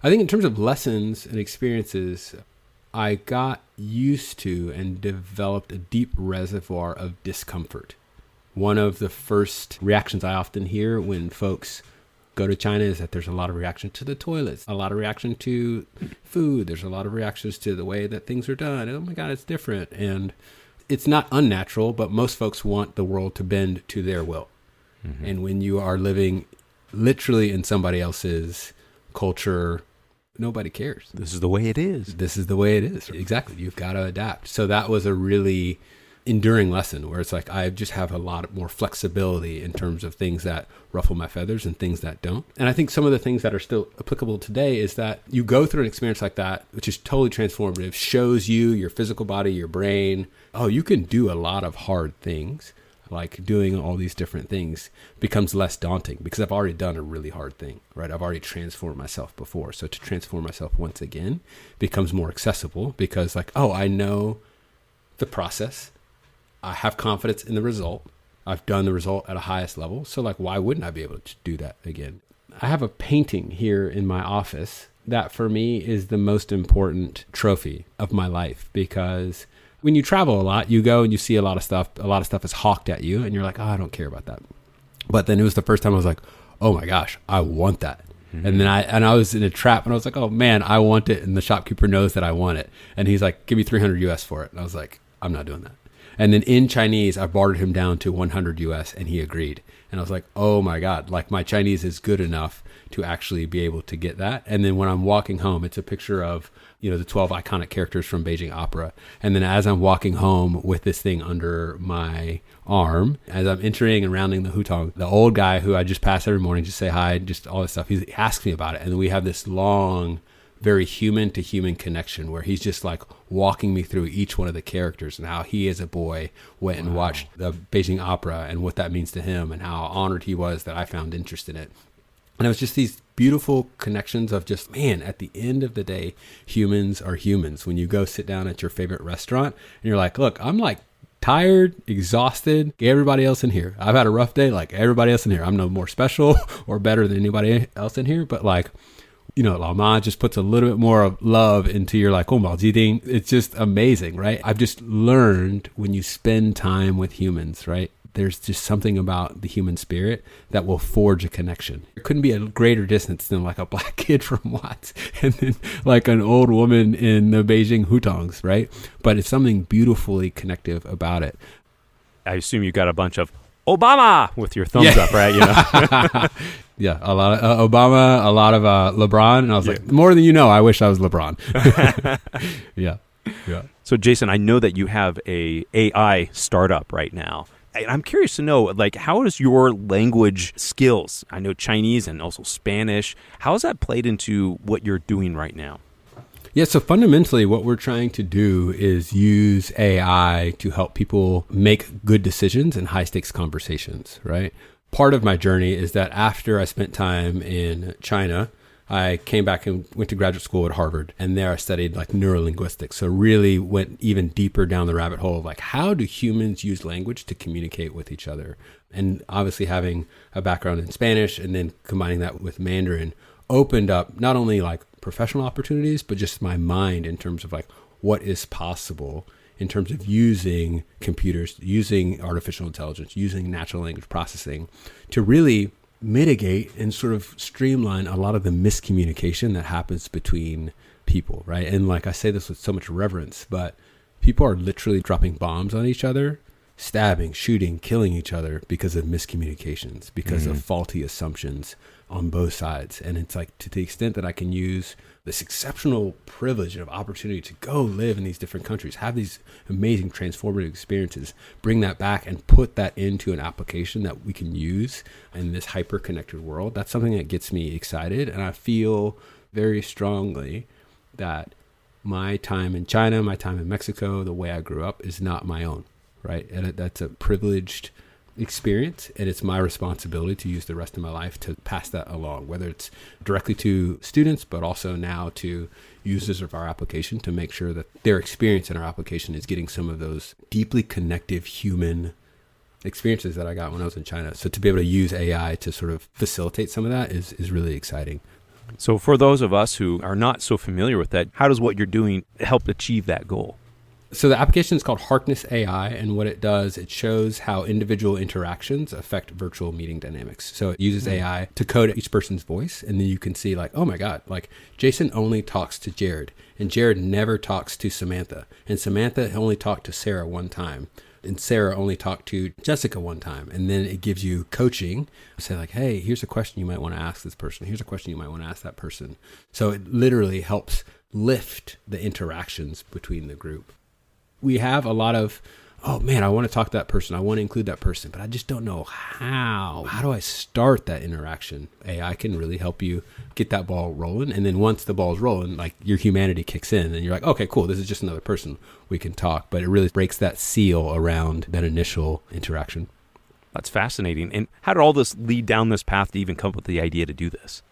I think in terms of lessons and experiences, I got used to and developed a deep reservoir of discomfort. One of the first reactions I often hear when folks go to China is that there's a lot of reaction to the toilets, a lot of reaction to food. There's a lot of reactions to the way that things are done. Oh my God, it's different. And it's not unnatural, but most folks want the world to bend to their will. Mm-hmm. And when you are living literally in somebody else's culture, nobody cares.
This is the way it is.
This is the way it is. Exactly. You've got to adapt. So that was a really enduring lesson where it's like I just have a lot more flexibility in terms of things that ruffle my feathers and things that don't. And I think some of the things that are still applicable today is that you go through an experience like that, which is totally transformative, shows you, your physical body, your brain, oh, you can do a lot of hard things. Like doing all these different things becomes less daunting because I've already done a really hard thing, right? I've already transformed myself before. So to transform myself once again becomes more accessible because like, oh, I know the process. I have confidence in the result. I've done the result at a highest level. So like, why wouldn't I be able to do that again? I have a painting here in my office that for me is the most important trophy of my life, because when you travel a lot, you go and you see a lot of stuff. A lot of stuff is hawked at you and you're like, oh, I don't care about that. But then it was the first time I was like, oh my gosh, I want that. Mm-hmm. And then I was in a trap and I was like, oh man, I want it. And the shopkeeper knows that I want it. And he's like, give me 300 US for it. And I was like, I'm not doing that. And then in Chinese, I bartered him down to 100 US and he agreed. And I was like, oh my God, like my Chinese is good enough to actually be able to get that. And then when I'm walking home, it's a picture of, you know, the 12 iconic characters from Beijing Opera. And then as I'm walking home with this thing under my arm, as I'm entering and rounding the hutong, the old guy who I just pass every morning, just say hi, just all this stuff, he asks me about it. And then we have this long, very human to human connection where he's just like walking me through each one of the characters and how he as a boy went and watched the Beijing Opera and what that means to him and how honored he was that I found interest in it. And it was just these beautiful connections of just, man, at the end of the day, humans are humans. When you go sit down at your favorite restaurant and you're like, look, I'm like tired, exhausted, everybody else in here. I've had a rough day like everybody else in here. I'm no more special or better than anybody else in here, but like, you know, Lao Ma just puts a little bit more of love into your like, it's just amazing, right? I've just learned when you spend time with humans, right? There's just something about the human spirit that will forge a connection. There couldn't be a greater distance than like a black kid from Watts and then like an old woman in the Beijing hutongs, right? But it's something beautifully connective about it.
I assume you got a bunch of Obama with your thumbs up, right? You know?
Yeah, a lot of Obama, a lot of LeBron. And I was like, more than you know, I wish I was LeBron. Yeah.
So Jason, I know that you have a AI startup right now. I'm curious to know, like, how is your language skills? I know Chinese and also Spanish. How has that played into what you're doing right now?
Yeah, so fundamentally what we're trying to do is use AI to help people make good decisions in high stakes conversations, right? Part of my journey is that after I spent time in China, I came back and went to graduate school at Harvard, and there I studied like neurolinguistics. So really went even deeper down the rabbit hole of like, how do humans use language to communicate with each other? And obviously having a background in Spanish and then combining that with Mandarin opened up not only like professional opportunities, but just my mind in terms of like what is possible in terms of using computers, using artificial intelligence, using natural language processing to really mitigate and sort of streamline a lot of the miscommunication that happens between people, right? And like I say this with so much reverence, but people are literally dropping bombs on each other, stabbing, shooting, killing each other because of miscommunications, because of faulty assumptions on both sides. And it's like, to the extent that I can use this exceptional privilege of opportunity to go live in these different countries, have these amazing transformative experiences, bring that back and put that into an application that we can use in this hyper-connected world, that's something that gets me excited. And I feel very strongly that my time in China, my time in Mexico, the way I grew up is not my own, right? And that's a privileged experience, and it's my responsibility to use the rest of my life to pass that along, whether it's directly to students, but also now to users of our application, to make sure that their experience in our application is getting some of those deeply connective human experiences that I got when I was in China. So to be able to use AI to sort of facilitate some of that is really exciting.
So for those of us who are not so familiar with that, how does what you're doing help achieve that goal?
So the application is called Harkness AI, and what it does, it shows how individual interactions affect virtual meeting dynamics. So it uses AI to code each person's voice, and then you can see like, oh my God, like Jason only talks to Jared, and Jared never talks to Samantha, and Samantha only talked to Sarah one time, and Sarah only talked to Jessica one time. And then it gives you coaching, say like, hey, here's a question you might want to ask this person. Here's a question you might want to ask that person. So it literally helps lift the interactions between the group. We have a lot of, oh man, I want to talk to that person. I want to include that person, but I just don't know how. How do I start that interaction? AI can really help you get that ball rolling. And then once the ball's rolling, like your humanity kicks in and you're like, okay, cool. This is just another person. We can talk, but it really breaks that seal around that initial interaction.
That's fascinating. And how did all this lead down this path to even come up with the idea to do this?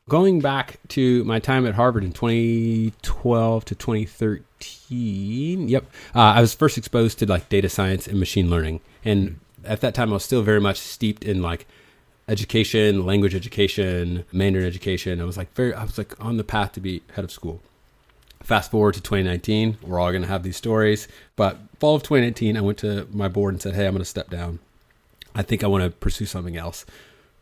Going back to my time at Harvard in 2012 to 2013, I was first exposed to like data science and machine learning. And at that time, I was still very much steeped in like education, language education, Mandarin education. I was like on the path to be head of school. Fast forward to 2019, we're all going to have these stories. But fall of 2019, I went to my board and said, hey, I'm going to step down. I think I want to pursue something else.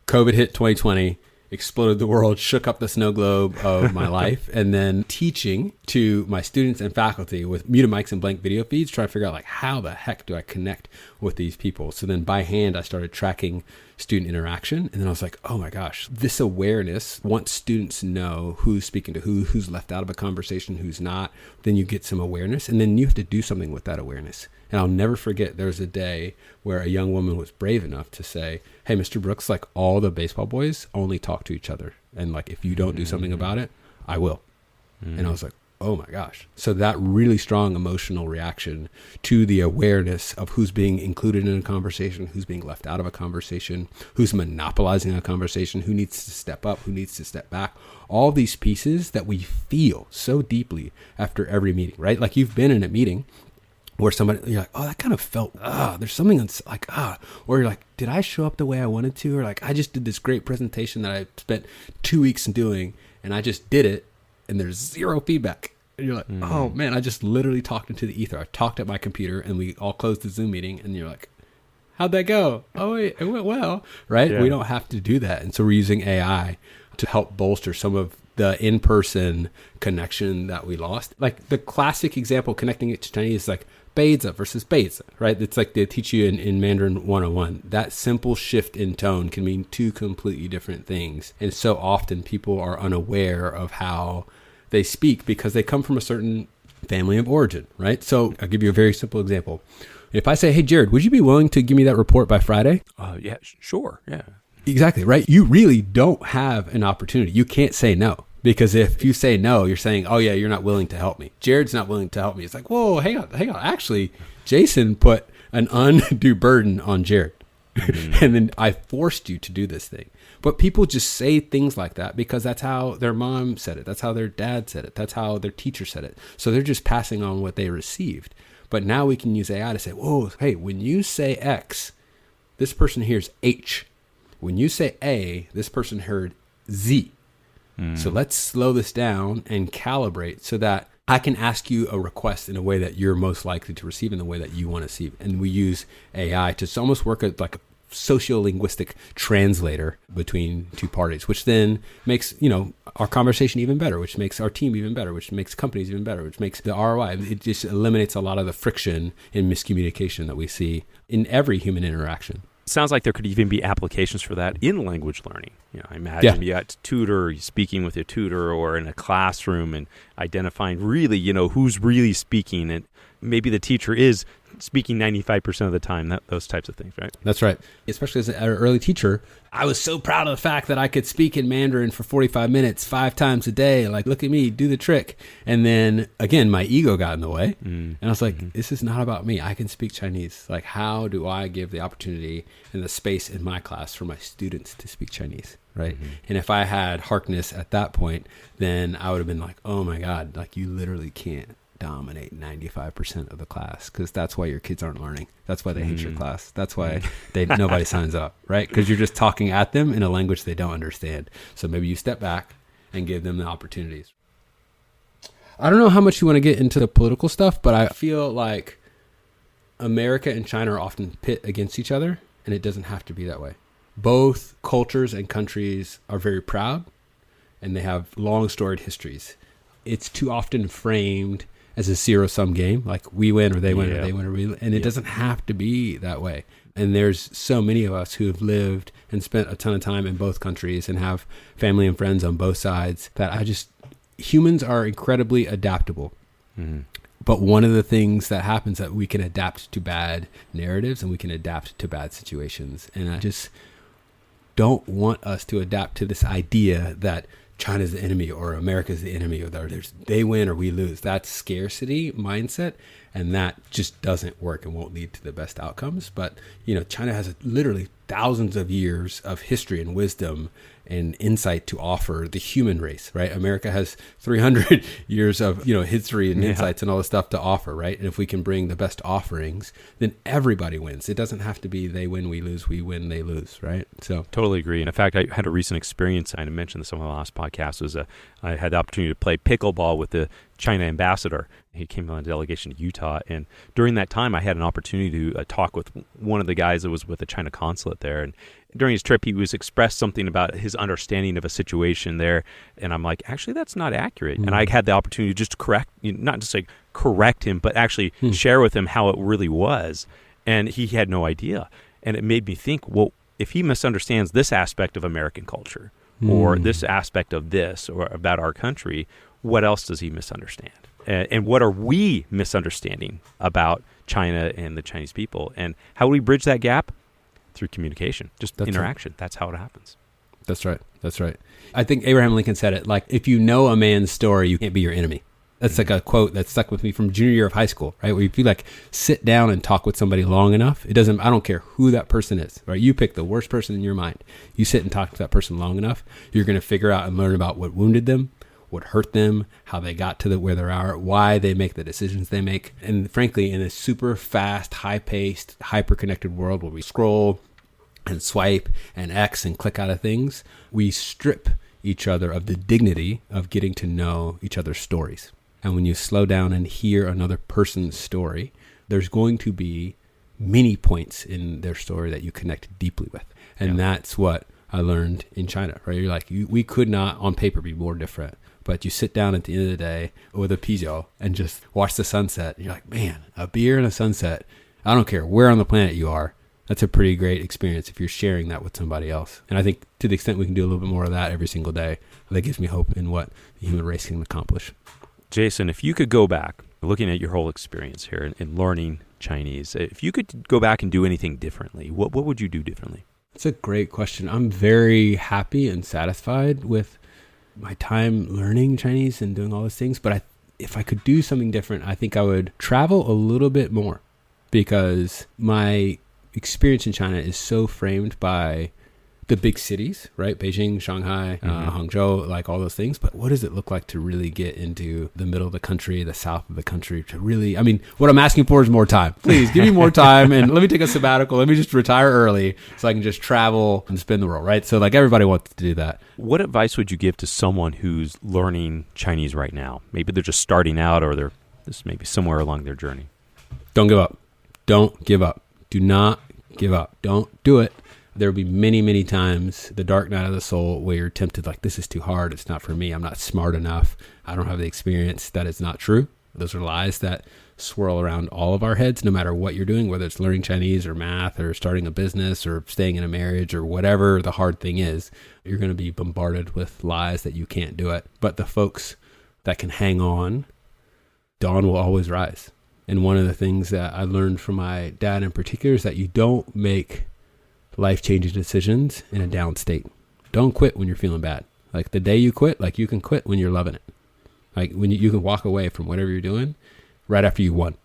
COVID hit 2020. Exploded the world, shook up the snow globe of my life, and then teaching to my students and faculty with muted mics and blank video feeds, trying to figure out like, how the heck do I connect with these people? So then by hand, I started tracking student interaction. And then I was like, oh my gosh, this awareness, once students know who's speaking to who's left out of a conversation, who's not, then you get some awareness, and then you have to do something with that awareness. And I'll never forget, there was a day where a young woman was brave enough to say, hey, Mr. Brooks, like all the baseball boys only talk to each other. And like, if you don't do something about it, I will. And I was like, oh my gosh. So that really strong emotional reaction to the awareness of who's being included in a conversation, who's being left out of a conversation, who's monopolizing a conversation, who needs to step up, who needs to step back. All these pieces that we feel so deeply after every meeting, right? Like you've been in a meeting where somebody, you're like, oh, that kind of felt, there's something like, or you're like, did I show up the way I wanted to? Or like, I just did this great presentation that I spent 2 weeks in doing, and I just did it, and there's zero feedback. And you're like, oh man, I just literally talked into the ether. I talked at my computer, and we all closed the Zoom meeting, and you're like, how'd that go? Oh, wait, it went well, right? Yeah. We don't have to do that. And so we're using AI to help bolster some of the in-person connection that we lost. Like the classic example, connecting it to Chinese, is like, Beizi versus Beizi, right? It's like they teach you in Mandarin 101. That simple shift in tone can mean two completely different things. And so often people are unaware of how they speak because they come from a certain family of origin, right? So I'll give you a very simple example. If I say, hey, Jared, would you be willing to give me that report by Friday?
Yeah, sure. Yeah.
Exactly, right? You really don't have an opportunity. You can't say no, Because if you say no, you're saying, oh yeah, you're not willing to help me. Jared's not willing to help me. It's like, whoa, hang on. Actually, Jason put an undue burden on Jared. And then I forced you to do this thing. But people just say things like that because that's how their mom said it. That's how their dad said it. That's how their teacher said it. So they're just passing on what they received. But now we can use AI to say, whoa, hey, when you say X, this person hears H. When you say A, this person heard Z. So let's slow this down and calibrate so that I can ask you a request in a way that you're most likely to receive in the way that you want to receive. And we use AI to almost work like a sociolinguistic translator between two parties, which then makes, our conversation even better, which makes our team even better, which makes companies even better, which makes the ROI. It just eliminates a lot of the friction and miscommunication that we see in every human interaction.
Sounds like there could even be applications for that in language learning. I imagine you got tutor, speaking with your tutor, or in a classroom and identifying really, who's really speaking. And maybe the teacher is speaking 95% of the time, those types of things, right?
That's right. Especially as an early teacher, I was so proud of the fact that I could speak in Mandarin for 45 minutes, 5 times a day. Like, look at me, do the trick. And then, again, my ego got in the way. And I was like, this is not about me. I can speak Chinese. Like, how do I give the opportunity and the space in my class for my students to speak Chinese, right? And if I had Harkness at that point, then I would have been like, oh, my God, like, you literally can't dominate 95% of the class because that's why your kids aren't learning. That's why they hate your class. That's why nobody signs up, right? Because you're just talking at them in a language they don't understand. So maybe you step back and give them the opportunities. I don't know how much you want to get into the political stuff, but I feel like America and China are often pit against each other, and it doesn't have to be that way. Both cultures and countries are very proud, and they have long storied histories. It's too often framed as a zero-sum game, like we win or they win or they win or we win. And it doesn't have to be that way. And there's so many of us who have lived and spent a ton of time in both countries and have family and friends on both sides that humans are incredibly adaptable. But one of the things that happens that we can adapt to bad narratives and we can adapt to bad situations. And I just don't want us to adapt to this idea that China's the enemy or America's the enemy or they win or we lose. That's scarcity mindset, and that just doesn't work and won't lead to the best outcomes. But China has literally thousands of years of history and wisdom and insight to offer the human race, right? America has 300 years of history and insights and all this stuff to offer, right? And if we can bring the best offerings, then everybody wins. It doesn't have to be they win, we lose, we win, they lose, right? So
totally agree. And in fact, I had a recent experience. I mentioned this on my last podcast. I had the opportunity to play pickleball with the China ambassador. He came on a delegation to Utah, and during that time, I had an opportunity to talk with one of the guys that was with the China consulate there. And during his trip, he was expressed something about his understanding of a situation there, and I'm like, actually, that's not accurate. And I had the opportunity to just not just like correct him, but actually share with him how it really was, and he had no idea. And it made me think, well, if he misunderstands this aspect of American culture or this aspect of this or about our country, what else does he misunderstand? And what are we misunderstanding about China and the Chinese people? And how do we bridge that gap? Through communication, just interaction. Right. That's how it happens.
That's right. I think Abraham Lincoln said it like, if you know a man's story, you can't be your enemy. That's like a quote that stuck with me from junior year of high school, right? Where if you sit down and talk with somebody long enough, I don't care who that person is, right? You pick the worst person in your mind. You sit and talk to that person long enough, you're going to figure out and learn about what wounded them, what hurt them, how they got to where they are, why they make the decisions they make. And frankly, in a super fast, high-paced, hyper-connected world where we scroll and swipe and X and click out of things, we strip each other of the dignity of getting to know each other's stories. And when you slow down and hear another person's story, there's going to be many points in their story that you connect deeply with. And that's what I learned in China, right? You're like, we could not on paper be more different. But you sit down at the end of the day with a pigeon and just watch the sunset. And you're like, man, a beer and a sunset. I don't care where on the planet you are. That's a pretty great experience if you're sharing that with somebody else. And I think to the extent we can do a little bit more of that every single day, that gives me hope in what the human race can accomplish.
Jason, if you could go back, looking at your whole experience here in learning Chinese, if you could go back and do anything differently, what would you do differently?
That's a great question. I'm very happy and satisfied with my time learning Chinese and doing all those things. But if I could do something different, I think I would travel a little bit more, because my experience in China is so framed by the big cities, right? Beijing, Shanghai, Hangzhou, like all those things. But what does it look like to really get into the middle of the country, the south of the country, to really, I mean, what I'm asking for is more time. Please give me more time and let me take a sabbatical. Let me just retire early so I can just travel and spin the world, right? So like everybody wants to do that.
What advice would you give to someone who's learning Chinese right now? Maybe they're just starting out, or they're just maybe somewhere along their journey.
Don't give up. Don't give up. Do not give up. Don't do it. There will be many, many times, the dark night of the soul, where you're tempted, like, this is too hard. It's not for me. I'm not smart enough. I don't have the experience. That is not true. Those are lies that swirl around all of our heads, no matter what you're doing, whether it's learning Chinese or math or starting a business or staying in a marriage or whatever the hard thing is. You're going to be bombarded with lies that you can't do it. But the folks that can hang on, dawn will always rise. And one of the things that I learned from my dad in particular is that you don't make life-changing decisions in a down state. Don't quit when you're feeling bad. Like the day you quit, like you can quit when you're loving it. Like when you can walk away from whatever you're doing right after you won,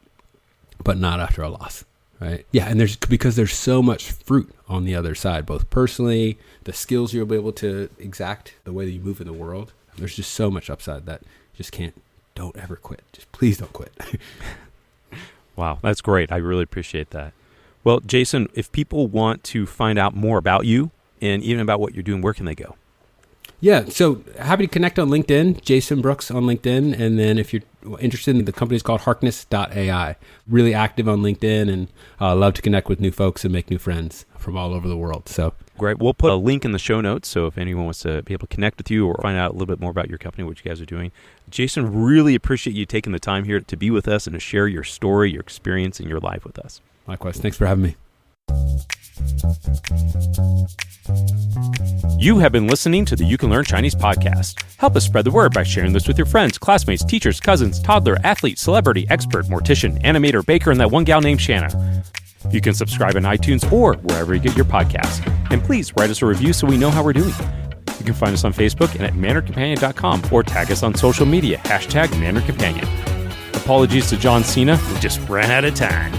but not after a loss, right? Yeah, and because there's so much fruit on the other side, both personally, the skills you'll be able to exact, the way that you move in the world. There's just so much upside that you just can't. Don't ever quit. Just please don't quit.
Wow, that's great. I really appreciate that. Well, Jason, if people want to find out more about you and even about what you're doing, where can they go?
Yeah, so happy to connect on LinkedIn, Jason Brooks on LinkedIn. And then if you're interested in the company's called Harkness AI, really active on LinkedIn, and love to connect with new folks and make new friends from all over the world. So
great. We'll put a link in the show notes. So if anyone wants to be able to connect with you or find out a little bit more about your company, what you guys are doing. Jason, really appreciate you taking the time here to be with us and to share your story, your experience, and your life with us.
Likewise. Thanks for having me.
You have been listening to the You Can Learn Chinese podcast. Help us spread the word by sharing this with your friends, classmates, teachers, cousins, toddler, athlete, celebrity, expert, mortician, animator, baker, and that one gal named Shanna. You can subscribe on iTunes or wherever you get your podcasts. And please write us a review so we know how we're doing. You can find us on Facebook and at MannerCompanion.com, or tag us on social media, #MannerCompanion. Apologies to John Cena, we just ran out of time.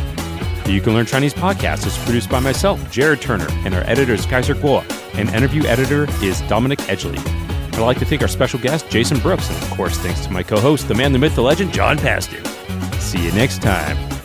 The You Can Learn Chinese podcast is produced by myself, Jared Turner, and our editor is Kaiser Kuo, and interview editor is Dominic Edgley. I'd like to thank our special guest, Jason Brooks, and of course, thanks to my co-host, the man, the myth, the legend, John Paston. See you next time.